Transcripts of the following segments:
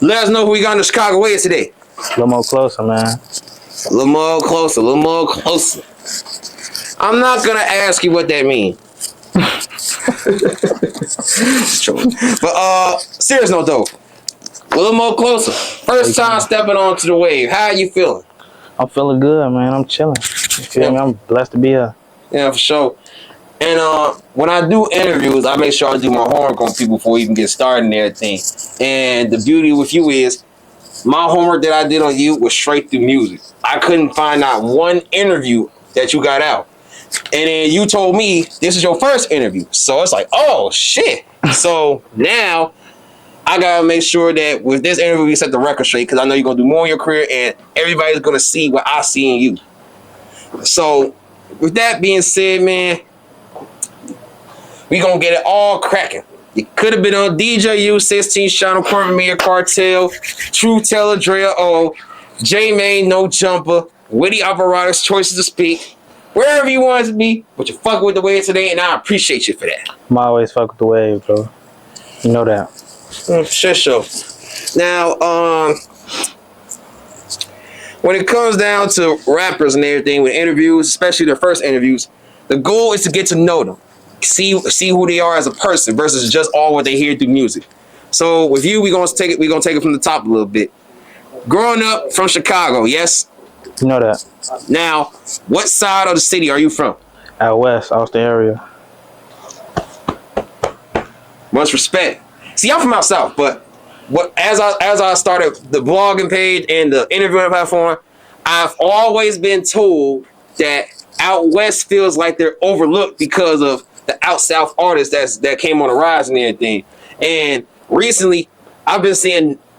Let us know who we got in the Chicago way today. Lil Moe Closer, man. Lil Moe Closer, Lil Moe Closer. I'm not gonna ask you what that means. But serious note though. Lil Moe Closer. First time stepping onto the wave. How you feeling? I'm feeling good, man. I'm chilling. You feel me? I'm blessed to be here. Yeah, for sure. And when I do interviews, I make sure I do my homework on people before we even get started and everything. And the beauty with you is, my homework that I did on you was straight through music. I couldn't find out one interview that you got out. And then you told me this is your first interview. So it's like, oh, shit. So now I got to make sure that with this interview, we set the record straight because I know you're going to do more in your career and everybody's going to see what I see in you. So with that being said, man, we going to get it all cracking. You could have been on DJU, 16 Channel, Premier Cartel, True Teller, Drea O, J-Main, No Jumper, Witty Apparatus, Choices to Speak, wherever you want to be, but you fuck with the wave today, and I appreciate you for that. I'm always fuck with the wave, bro. You know that. Sure. Now, when it comes down to rappers and everything, with interviews, especially their first interviews, the goal is to get to know them. See who they are as a person versus just all what they hear through music. So with you, we're gonna take it from the top a little bit. Growing up from Chicago, yes? You know that. Now, what side of the city are you from? Out west, Austin area. Much respect. See, I'm from out south, but as I started the blogging page and the interviewing platform, I've always been told that out west feels like they're overlooked because of the out south artists that came on the rise and everything. And recently, I've been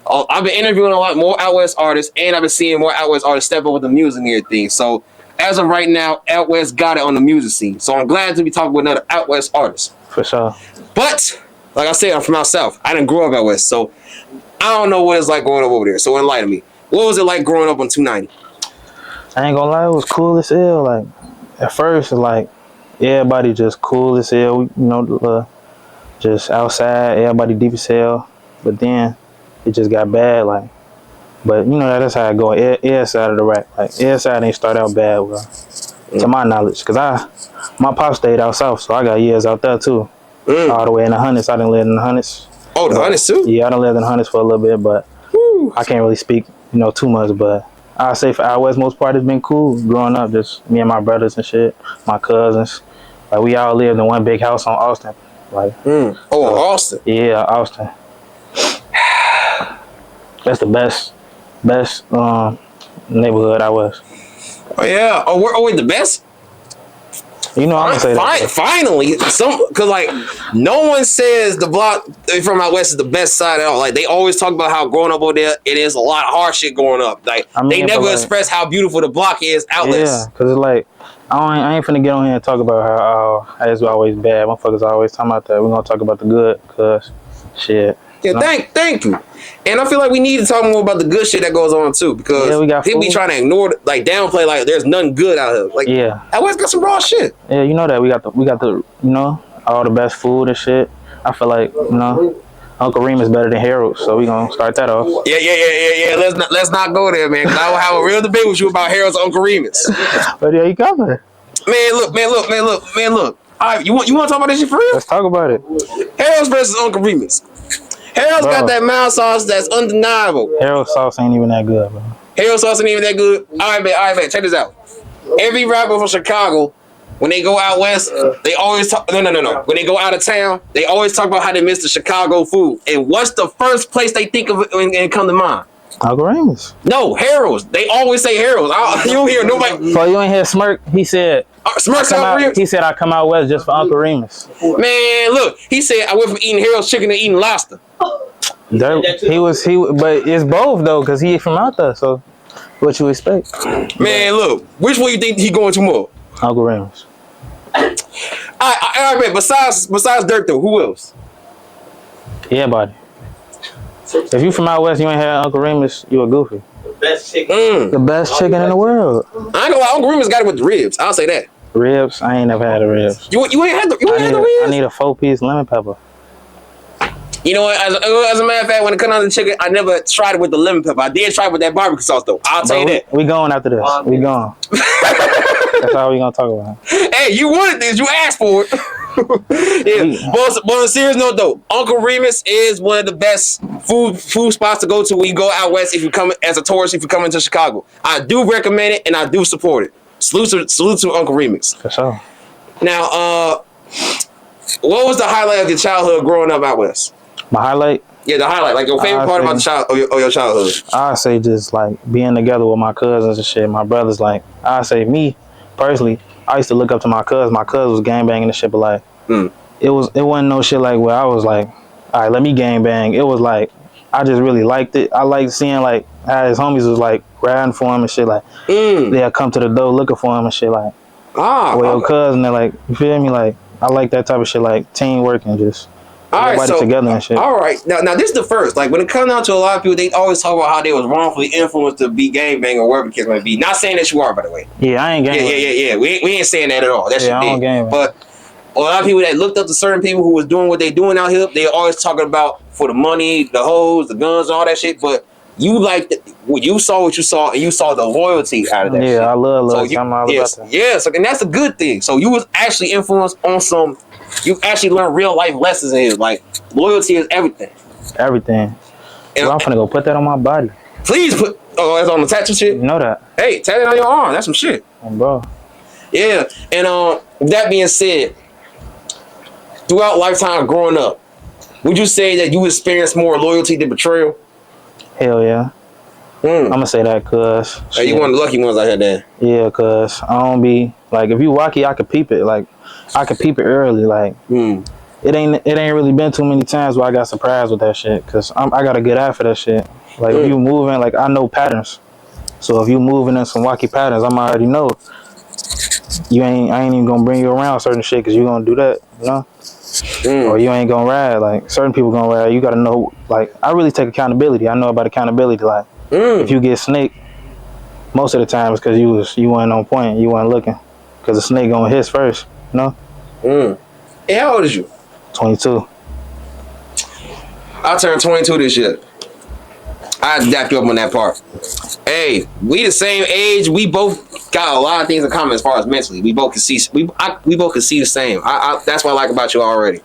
interviewing a lot more out west artists, and I've been seeing more out west artists step up with the music and everything. So as of right now, out west got it on the music scene. So I'm glad to be talking with another out west artist. For sure. But like I said, I'm from out south. I didn't grow up out west, so I don't know what it's like growing up over there. So enlighten me. What was it like growing up on 290? I ain't gonna lie, it was cool as hell. Like at first, like everybody just cool as hell. You know, just outside, everybody deep as hell. But then it just got bad. Like, but you know that's how it go. Air side of the rack. Like air side ain't start out bad, bro. To my knowledge, cause my pop stayed out south, so I got years out there too. All the way in the hundreds. I done lived in the hundreds. Oh, the hundreds too? Yeah, I done lived in the hundreds for a little bit, but I can't really speak, too much. But I say for out west, most part, it's been cool growing up. Just me and my brothers and shit, my cousins. Like we all lived in one big house on Austin. Like, Austin. Yeah, Austin. That's the best neighborhood I was. Oh yeah. Wait, the best? You know, I'm gonna say that. Finally, cause like no one says the block from out west is the best side at all. Like they always talk about how growing up over there, it is a lot of hard shit going up. Like they never express how beautiful the block is out west. Yeah, cause it's like I ain't finna get on here and talk about how it's always bad. Motherfuckers always talking about that. We're gonna talk about the good, cause shit. Yeah, thank you. And I feel like we need to talk more about the good shit that goes on too, because people be trying to ignore, like downplay, like there's nothing good out here. Like out west got some raw shit. Yeah, you know that we got the all the best food and shit. I feel like Uncle Remus better than Harold, so we gonna start that off. Yeah. Let's not go there, man. Cause I will have a real debate with you about Harold's Uncle Remus. But yeah, you coming? Man, look. All right, you want to talk about this shit for real? Let's talk about it. Harold's versus Uncle Remus. Harold's got that mild sauce that's undeniable. Harold's sauce ain't even that good, bro. Harold's sauce ain't even that good. All right, man. Check this out. Every rapper from Chicago, when they go out west, they always talk. No. When they go out of town, they always talk about how they miss the Chicago food. And what's the first place they think of when it come to mind? Uncle Remus. No, Harold's. They always say Harold's. You don't hear nobody. So you ain't hear Smirk? He said. He said I come out west just for Uncle Remus. Man, look. He said I went from eating Harold's chicken to eating lobster. But it's both though, cause he from out there. So what you expect? Man, look. Which one you think he going to more? Uncle Remus. All right, besides Dirk though, who else? Everybody. If you from out west, you ain't had Uncle Remus, you a goofy. The best chicken. The best chicken in the world. I ain't gonna lie, Uncle Remus got it with the ribs. I'll say that. Ribs? I ain't never had the ribs. You ain't had the ribs? I need a 4-piece lemon pepper. You know what? As a matter of fact, when it comes down to chicken, I never tried it with the lemon pepper. I did try it with that barbecue sauce though. I'll tell you that. We going after this. We going. That's all we gonna talk about. Hey, you wanted this. You asked for it. Yeah. But on a serious note though, Uncle Remus is one of the best food spots to go to when you go out west. If you come as a tourist, if you come into Chicago, I do recommend it and I do support it. Salute to Uncle Remus. For sure. Now, what was the highlight of your childhood growing up out west? My highlight? Yeah, the highlight, like your favorite part about your childhood. I say just like being together with my cousins and shit. My brothers, like I say me personally, I used to look up to my cousins. My cousin was gangbanging and shit, but like it wasn't no shit like where I was like, all right, let me gangbang. It was like I just really liked it. I liked seeing like how his homies was like riding for him and shit. Like they'll come to the door looking for him and shit. Like your cousin, they're like, you feel me? Like I like that type of shit, like teamwork and just. Everybody together and shit. All right, now this is the first. Like when it comes down to a lot of people, they always talk about how they was wrongfully influenced to be gangbang or whatever the case might be. Not saying that you are, by the way. Yeah, I ain't gangbang. Yeah. We ain't saying that at all. That shit big. But a lot of people that looked up to certain people who was doing what they doing out here, they always talking about for the money, the hoes, the guns, and all that shit. But you like you saw what you saw, and you saw the loyalty out of that. Yeah, shit. I love. So and that's a good thing. So you was actually influenced on some. You actually learned real life lessons in here. Like loyalty is everything. Everything. And I'm finna go put that on my body. Please put. Oh, that's on the tattoo shit. You know that. Hey, tat it on your arm. That's some shit. Bro. Yeah, and that being said, throughout lifetime growing up, would you say that you experienced more loyalty than betrayal? Hell yeah. I'm gonna say that cause hey, you one of the lucky ones out here then. Yeah, cause I don't be like if you wacky, I could peep it. Like I could peep it early. Like it ain't really been too many times where I got surprised with that shit. Cause I got a good eye for that shit. Like if you moving, like I know patterns. So if you moving in some wacky patterns, I'm already know. I ain't even gonna bring you around certain shit cause you gonna do that, you know. Or you ain't gonna ride. Like certain people gonna ride. You gotta know. Like I really take accountability. I know about accountability. Like if you get snaked, most of the time it's because you weren't on point. You weren't looking. Cause the snake gonna hiss first. You know. Hey, how old is you? 22. I turned 22 this year. I dap you up on that part. Hey, we the same age. We both got a lot of things in common as far as mentally. We both can see. We both can see the same. That's what I like about you already.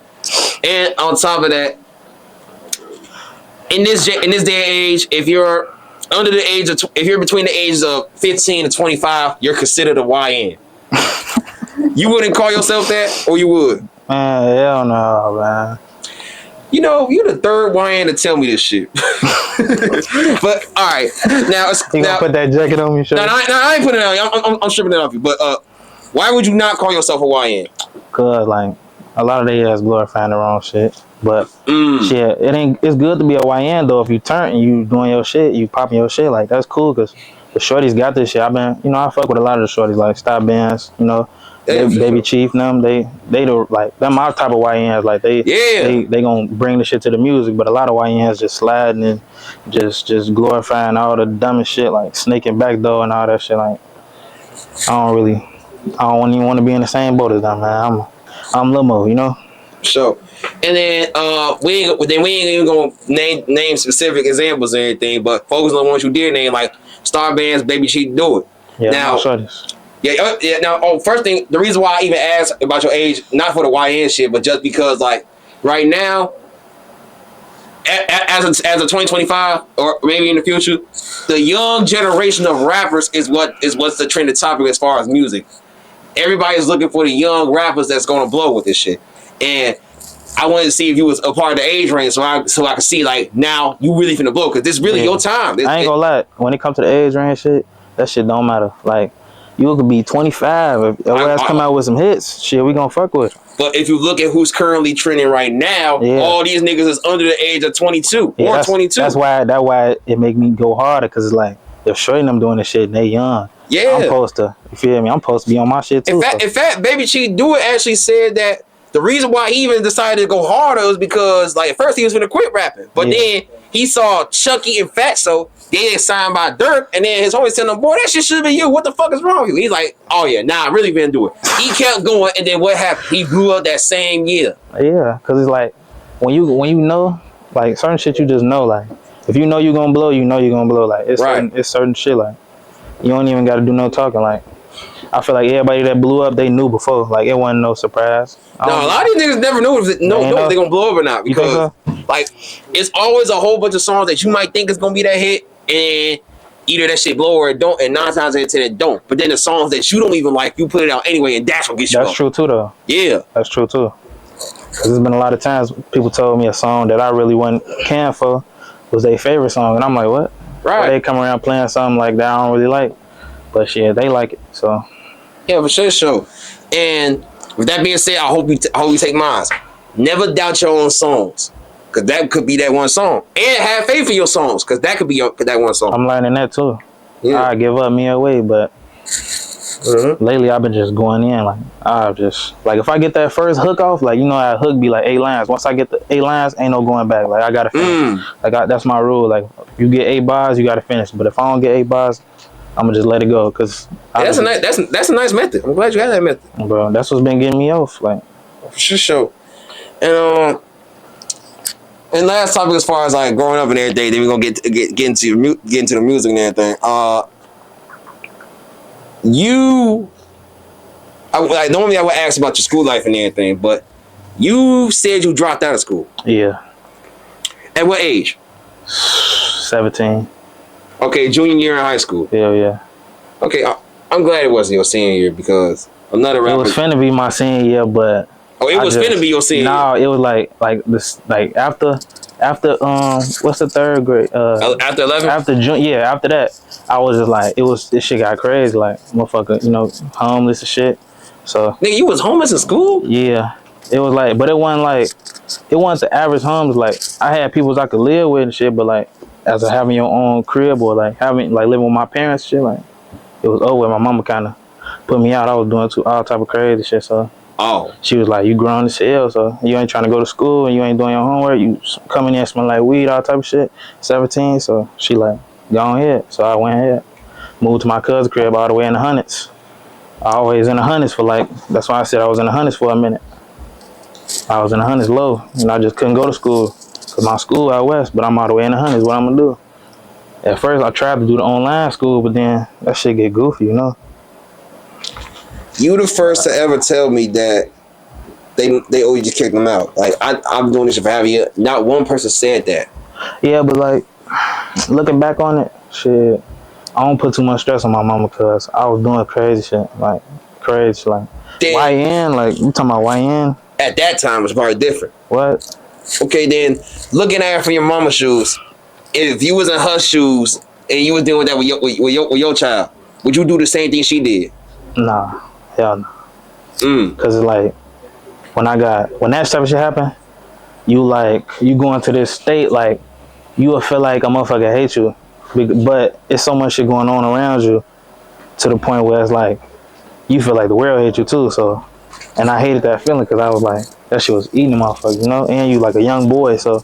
And on top of that, in this day and age, if you're under the age of, if you're between the ages of 15 and 25, you're considered a YN. You wouldn't call yourself that, or you would? Man, hell no, man. You know, you're the third YN to tell me this shit. But all right, now you gonna put that jacket on me, sure? No, I ain't putting it on. I'm stripping it off you. But why would you not call yourself a YN? Cause like a lot of they ass glorifying the wrong shit. But shit, it's good to be a YN though. If you turn and you doing your shit, you popping your shit, like that's cool. Cause the shorties got this shit. I fuck with a lot of the shorties, like Stop Bandz, you know. Baby Chief, them they the like them my type of YNs, like they gonna bring the shit to the music, but a lot of YNs just sliding and just glorifying all the dumbest shit like snaking backdoor and all that shit. Like I don't even want to be in the same boat as them, man. I'm Lil Moe, you know. So, and then we ain't even gonna name specific examples or anything, but focus on the ones you did name, like Bandz BabyChiefDoit. Yeah, now. Yeah. Now, first thing, the reason why I even asked about your age, not for the YN shit, but just because, like, right now, as a 2025 or maybe in the future, the young generation of rappers is what's the trending topic as far as music. Everybody's looking for the young rappers that's gonna blow with this shit, and I wanted to see if you was a part of the age range, so I could see like now you really finna blow because this is really your time. I ain't gonna lie, when it comes to the age range shit, that shit don't matter. Like. You could be 25 if your ass come out with some hits. Shit, we gonna fuck with. But if you look at who's currently trending right now, all these niggas is under the age of 22 or 22. That's why it make me go harder because it's like if shorty them doing this shit and they young. Yeah, I'm supposed to. You feel me? I'm supposed to be on my shit too. In fact, BabyChiefDoit actually said that the reason why he even decided to go harder was because like at first he was gonna quit rapping, but then he saw Chucky and Fatso. They signed by Dirk, and then his homies telling him, boy, that shit should be you. What the fuck is wrong with you? He's like, oh yeah, nah, I really been doing it. He kept going, and then what happened? He grew up that same year. Yeah, because it's like, when you know, like certain shit you just know. Like if you know you're gonna blow, you know you're gonna blow. Like it's certain shit. Like you don't even got to do no talking. Like I feel like everybody that blew up, they knew before. Like it wasn't no surprise. No, a lot of these niggas never knew if they're gonna blow up or not, because like it's always a whole bunch of songs that you might think is gonna be that hit, and either that shit blow or it don't, and 9 times out of 10 it don't. But then the songs that you don't even like, you put it out anyway, and that's what gets you. That's true too, though. Yeah, that's true too. Cause there's been a lot of times people told me a song that I really wasn't caring for was their favorite song, and I'm like, what? Right. Why they come around playing something like that I don't really like, but shit, they like it. So yeah, for sure. And with that being said, I hope you take mine. Never doubt your own songs, cause that could be that one song. And have faith in your songs, cause that could be that one song. I'm learning that too. Yeah. I give up me away, but lately I've been just going in. Like I just like if I get that first hook off, like you know how a hook be like 8 lines. Once I get the 8 lines, ain't no going back. Like I gotta finish. Like that's my rule. Like you get 8 bars, you gotta finish. But if I don't get 8 bars, I'm gonna just let it go. Cause that's a nice method. I'm glad you had that method, bro. That's what's been getting me off. Like for sure. And last topic, as far as like growing up and everything, then we're gonna get into the music and everything. Normally I would ask about your school life and everything, but you said you dropped out of school. Yeah. At what age? 17. Okay, junior year in high school. Yeah. Okay, I'm glad it wasn't your senior year, because another rapper. It was finna be my senior year, but. Oh, it was finna be your senior year. No, it was like this, like after what's the third grade? After 11. After June, yeah. After that, I was just like, this shit got crazy, like motherfucker, you know, homeless and shit. So. Nigga, you was homeless in school? Yeah, it was like, but it wasn't the average homeless. Like I had people I could live with and shit, but like as a having your own crib or like living with my parents, shit, like it was over. My mama kind of put me out. I was doing all type of crazy shit, so. Oh. She was like, you grown as hell, so you ain't trying to go to school and you ain't doing your homework. You coming in smelling like weed, all type of shit. 17, so she like, go ahead. So I went ahead, moved to my cousin's crib all the way in the hundreds. I always in the hundreds for like, that's why I said I was in the hundreds for a minute. I was in the hundreds low, and I just couldn't go to school because my school out west, but I'm all the way in the hundreds. What I'm gonna do? At first, I tried to do the online school, but then that shit get goofy, you know. You the first to ever tell me that they always just kicked them out. Like I'm doing this for having you. Not one person said that. Yeah, but like looking back on it, shit, I don't put too much stress on my mama because I was doing crazy shit, like crazy, like YN, like you talking about YN? At that time, it was probably different. What? Okay, then looking at it from your mama's shoes, if you was in her shoes and you was doing that with your child, would you do the same thing she did? Nah. Hell no. Cause it's like when that type of shit happen, you go into this state like you will feel like a motherfucker hate you, but it's so much shit going on around you to the point where it's like you feel like the world hates you too. So, and I hated that feeling because I was like that shit was eating the motherfucker, you know. And you like a young boy, so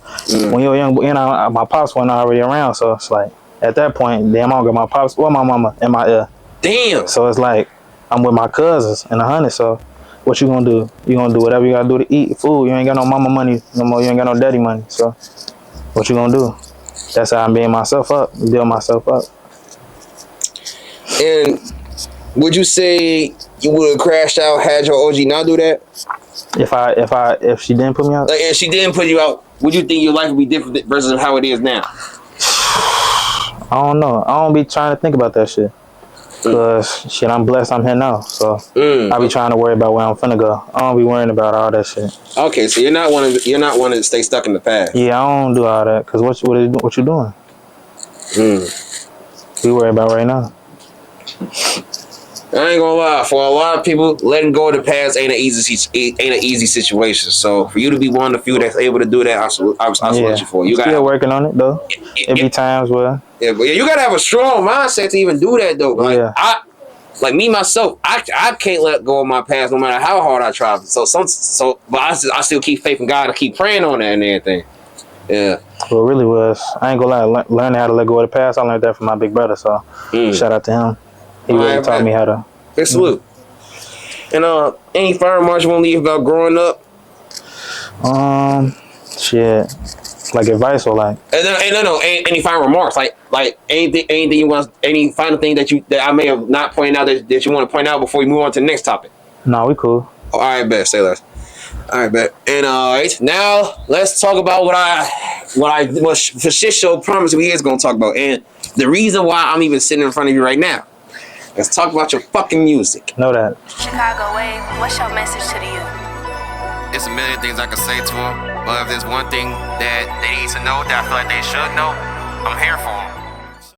when you're a young boy, and my pops wasn't already around, so it's like at that point, damn, I don't got my pops or my mama in my ear. Damn. So it's like. I'm with my cousins in the hundred, so what you gonna do? You gonna do whatever you gotta do to eat food. You ain't got no mama money no more. You ain't got no daddy money. So what you gonna do? That's how I'm being myself up, build myself up. And would you say you would have crashed out had your OG not do that? If she didn't put me out? Like, if she didn't put you out, would you think your life would be different versus how it is now? I don't know. I don't be trying to think about that shit. Cause shit, I'm blessed. I'm here now, so I be trying to worry about where I'm finna go. I don't be worrying about all that shit. Okay, so you're not wanting to stay stuck in the past. Yeah, I don't do all that. Cause what you doing? We worry about right now. I ain't gonna lie. For a lot of people, letting go of the past ain't an easy situation. So for you to be one of the few that's able to do that, I salute you for it. You still working on it though. It be times where. Yeah, but you gotta have a strong mindset to even do that though. Like like me myself, I can't let go of my past no matter how hard I try. But I still keep faith in God. I keep praying on that and everything. Yeah. Well, it really was. I ain't gonna lie. Learning how to let go of the past, I learned that from my big brother. So shout out to him. He really taught me how to. Big salute. And any final remarks you want to leave about growing up? Shit. Like advice or like? Any final remarks? Like anything you want? Any final thing that I may have not pointed out that you want to point out before we move on to the next topic? No, we cool. All right, bet. Say less. All right, bet. And now let's talk about what for shit show promised we is gonna talk about, and the reason why I'm even sitting in front of you right now. Let's talk about your fucking music. Know that. Chicago Wave, what's your message to the youth? It's a million things I could say to them, but if there's one thing that they need to know that I feel like they should know, I'm here for them.